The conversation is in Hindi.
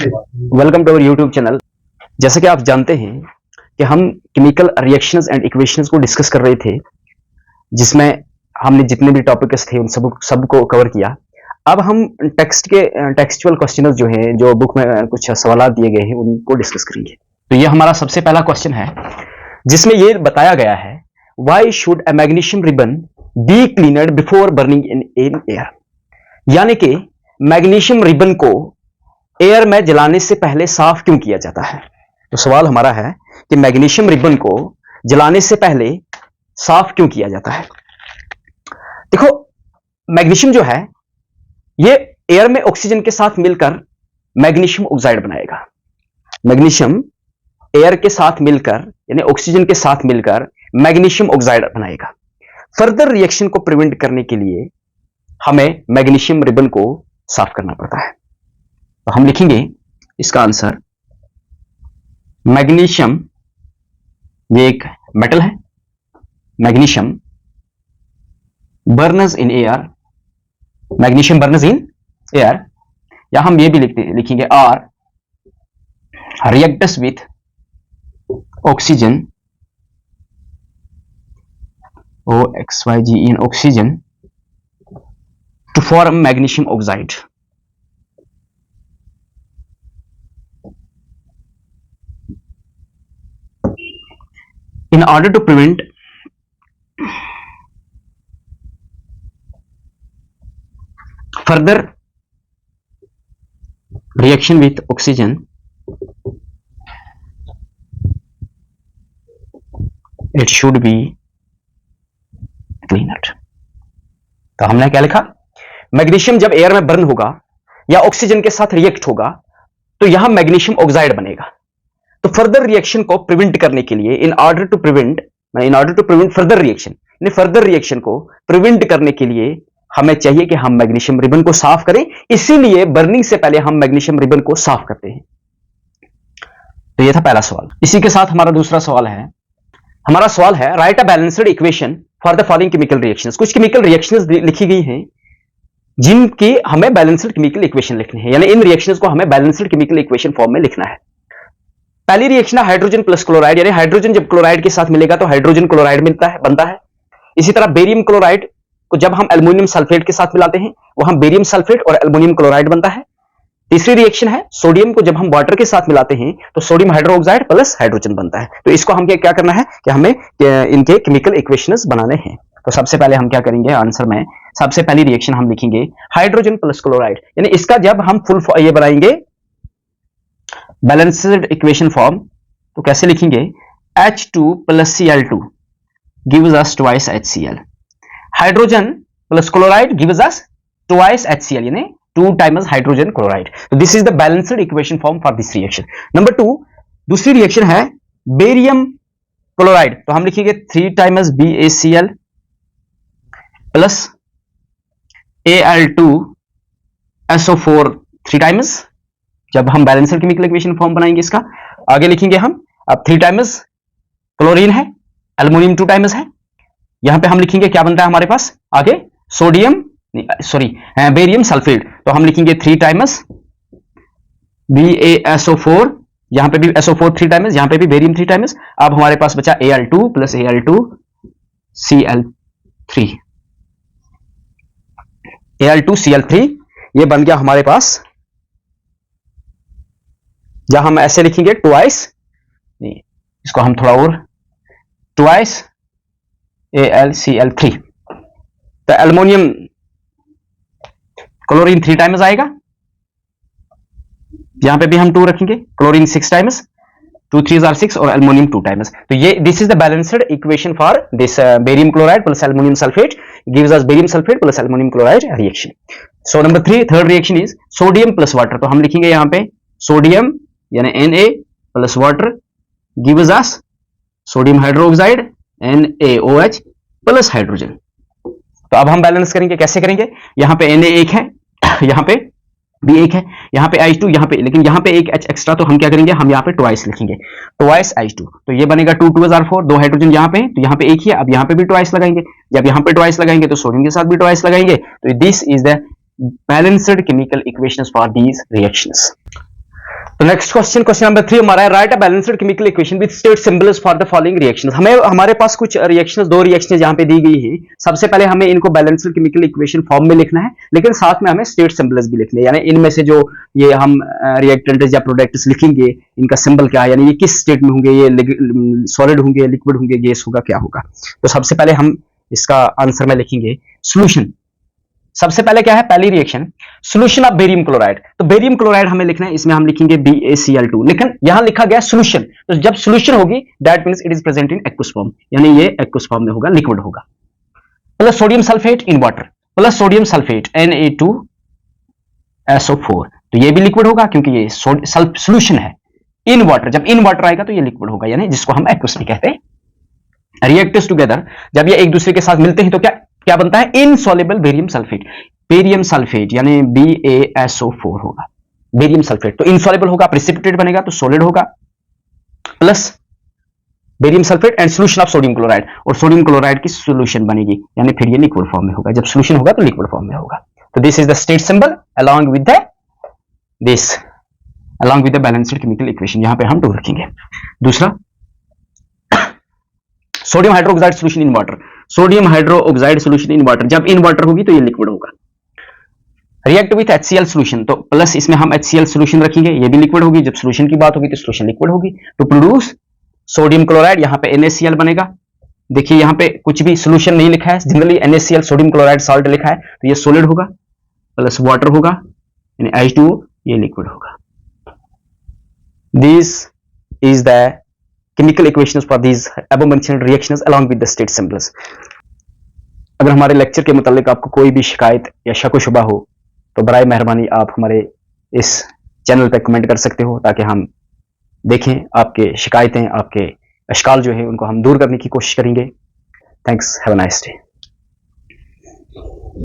Welcome to our YouTube channel. जैसा कि आप जानते हैं कि हम केमिकल रिएक्शंस एंड इक्वेशंस को डिस्कस कर रहे थे, जिसमें हमने जितने भी टॉपिक्स थे उन सबको कवर किया। अब हम टेक्सचुअल क्वेश्चंस जो हैं, जो बुक में कुछ सवाल दिए गए हैं, उनको डिस्कस करेंगे। तो ये हमारा सबसे पहला क्वेश्चन है, जिसमें ये बताया गया है, why should a magnesium ribbon be cleaned before burning in air. यानी कि मैग्नीशियम रिबन को एयर में जलाने से पहले साफ क्यों किया जाता है। तो सवाल हमारा है कि मैग्नीशियम रिबन को जलाने से पहले साफ क्यों किया जाता है। देखो, मैग्नीशियम जो है ये एयर में ऑक्सीजन के साथ मिलकर मैग्नीशियम ऑक्साइड बनाएगा। मैग्नीशियम एयर के साथ मिलकर यानी ऑक्सीजन के साथ मिलकर मैग्नीशियम ऑक्साइड बनाएगा। फर्दर रिएक्शन को प्रिवेंट करने के लिए हमें मैग्नीशियम रिबन को साफ करना पड़ता है। तो हम लिखेंगे इसका आंसर, मैग्नीशियम ये एक मेटल है, magnesium burns in air, magnesium burns in air, या हम ये भी लिखेंगे or reacts with oxygen, OXYG in oxygen to form magnesium oxide. In order to prevent further reaction with oxygen, it should be cleaned. तो हमने क्या लिखा, मैग्नीशियम जब एयर में बर्न होगा या ऑक्सीजन के साथ रिएक्ट होगा तो यहां मैग्नीशियम ऑक्साइड बनेगा। तो फर्दर रिएक्शन को प्रिवेंट करने के लिए, in order to prevent further reaction, यानी फर्दर रिएक्शन को प्रिवेंट करने के लिए हमें चाहिए कि हम मैग्नीशियम रिबन को साफ करें। इसीलिए बर्निंग से पहले हम मैग्नीशियम रिबन को साफ करते हैं। तो यह था पहला सवाल। इसी के साथ हमारा दूसरा सवाल है, right a balanced equation for the following chemical reactions. कुछ केमिकल रिएक्शंस लिखी गई हैं जिनकी हमें बैलेंस्ड केमिकल इक्वेशन लिखनी है, यानी इन रिएक्शंस को हमें बैलेंस्ड केमिकल इक्वेशन फॉर्म में लिखना है। पहली रिएक्शन है हाइड्रोजन प्लस क्लोराइड, यानी हाइड्रोजन जब क्लोराइड के साथ मिलेगा तो हाइड्रोजन क्लोराइड बनता है। इसी तरह बेरियम क्लोराइड को जब हम एल्युमिनियम सल्फेट के साथ मिलाते हैं वहां बेरियम सल्फेट और एल्युमिनियम क्लोराइड बनता है। तीसरी रिएक्शन है सोडियम को जब हम वाटर के साथ मिलाते हैं तो सोडियम हाइड्रोक्साइड प्लस हाइड्रोजन बनता है। तो इसको हम क्या करना है कि हमें इनके केमिकल इक्वेशंस बनाने हैं। तो सबसे पहले हम क्या करेंगे, आंसर में सबसे पहली रिएक्शन हम लिखेंगे हाइड्रोजन प्लस क्लोराइड, यानी इसका जब हम फुल ये बनाएंगे बैलेंस्ड इक्वेशन फॉर्म, तो कैसे लिखेंगे, H2 plus Cl2 gives us twice HCl, hydrogen plus chloride gives us twice HCl, यानी 2 times हाइड्रोजन क्लोराइड। तो this is the balanced equation form for this reaction. Number 2, दूसरी रिएक्शन है बेरियम क्लोराइड, तो हम लिखेंगे 3 times BaCl plus Al2SO4 3 times, जब हम बैलेंस्ड केमिकल इक्वेशन फॉर्म बनाएंगे इसका। आगे लिखेंगे हम, अब 3 times क्लोरीन है, एल्युमिनियम 2 times है। यहां पे हम लिखेंगे क्या बनता है हमारे पास आगे, बेरियम सल्फेट, तो हम लिखेंगे 3 times BaSO4, यहां पे भी SO4 3 times, यहां पे भी बेरियम 3 times। अब हमारे पास बचा Al2 प्लस Al2Cl3, Al2Cl3, ये बन गया हमारे पास। जहां हम ऐसे लिखेंगे ट्वाइस, इसको हम थोड़ा और, ट्वाइस AlCl3, तो एल्युमिनियम क्लोरीन 3 times आएगा, यहां पे भी हम 2 रखेंगे, क्लोरीन 6 times, 2 3s are 6 और एल्युमिनियम 2 times। तो ये this is the balanced equation for this barium chloride plus aluminium sulphate gives us barium sulphate plus aluminium chloride reaction. So number 3, third reaction is sodium plus water, तो हम लिखेंगे यहां पे सोडियम यानी Na plus water gives us sodium hydroxide NaOH plus hydrogen. तो अब हम बैलेंस करेंगे, कैसे करेंगे, यहां पे Na 1 है, यहां पे भी 1 है, यहां पे H2, यहां पे, लेकिन यहां पे एक H एक्स्ट्रा, तो हम क्या करेंगे, हम यहां पे ट्वाइस लिखेंगे, ट्वाइस H2, तो ये बनेगा 2 2s are 4, 2 हाइड्रोजन यहां पे, तो यहां पे 1 ही है, अब यहां पे भी ट्वाइस लगाएंगे, जब यहां पे ट्वाइस लगाएंगे तो सोडियम के साथ भी ट्वाइस लगाएंगे। तो this is the balanced chemical equations for these reactions. तो नेक्स्ट क्वेश्चन, क्वेश्चन नंबर 3 हमारा है, right a balanced chemical equation with state symbols for the following reactions. हमें हमारे पास कुछ रिएक्शंस, दो रिएक्शंस यहां पे दी गई है। सबसे पहले हमें इनको बैलेंस्ड केमिकल इक्वेशन फॉर्म में लिखना है, लेकिन साथ में हमें स्टेट सिंबल्स भी लिखने हैं, यानी इनमें से जो ये हम रिएक्टेंट्स या प्रोडक्ट्स लिखेंगे, इनका सिंबल क्या है, यानी ये किस स्टेट में होंगे, ये सॉलिड होंगे, लिक्विड होंगे, गैस होगा, क्या होगा। तो सबसे पहले हम इसका आंसर में लिखेंगे सोल्यूशन। सबसे पहले क्या है, पहली reaction solution of barium chloride. तो बेरियम क्लोराइड हमें लिखना है, इसमें हम लिखेंगे BaCl2, लेकिन यहां लिखा गया सॉल्यूशन, तो जब सॉल्यूशन होगी that means it is present in aqueous form, यानी ये एक्वस फॉर्म में होगा, लिक्विड होगा। Plus sodium sulphate in water, plus sodium sulphate Na2SO4, तो ये भी लिक्विड होगा क्योंकि ये सॉल्यूशन है इन वाटर। जब इन वाटर आएगा तो ये लिक्विड होगा, यानी जिसको हम एक्वस भी कहते हैं। रिएक्टर्स टुगेदर, जब ये एक दूसरे के साथ मिलते हैं तो क्या क्या बनता है, insoluble barium sulphate. Barium sulphate यानी BaSO4 होगा, बेरियम सल्फेट। तो इनसॉल्युबल होगा, प्रेसिपिटेट बनेगा तो सॉलिड होगा, plus barium sulphate and solution of sodium chloride, और सोडियम क्लोराइड की सॉल्यूशन बनेगी, यानी फिर ये लिक्विड फॉर्म में होगा। जब सॉल्यूशन होगा तो लिक्विड फॉर्म में होगा। तो this is the state symbol along with the balanced chemical equation, यहां पे हम 2 रखेंगे। दूसरा, sodium hydroxide solution in water, sodium hydroxide solution in water, जब इन वाटर होगी तो ये लिक्विड होगा। रिएक्ट विथ HCl सॉल्यूशन, तो प्लस इसमें हम HCl सॉल्यूशन रखेंगे, ये भी लिक्विड होगी। जब सॉल्यूशन की बात होगी तो सॉल्यूशन लिक्विड होगी। तो प्रोड्यूस सोडियम क्लोराइड, यहां पे NaCl बनेगा। देखिए यहां पे कुछ भी सॉल्यूशन नहीं लिखा है, generally NaCl sodium chloride salt लिखा है, तो ये सॉलिड होगा, प्लस वाटर होगा यानी H2O, ये लिक्विड होगा। This is the chemical equations for these above mentioned reactions along with the state symbols। अगर हमारे लेक्चर के मुतालिक आपको कोई भी शिकायत या शक व शुबा हो तो बराए मेहरबानी आप हमारे इस चैनल पर कमेंट कर सकते हो, ताकि हम देखें आपके शिकायतें, आपके अशकाल जो है उनको हम दूर करने की कोशिश करेंगे। Thanks, have a nice day.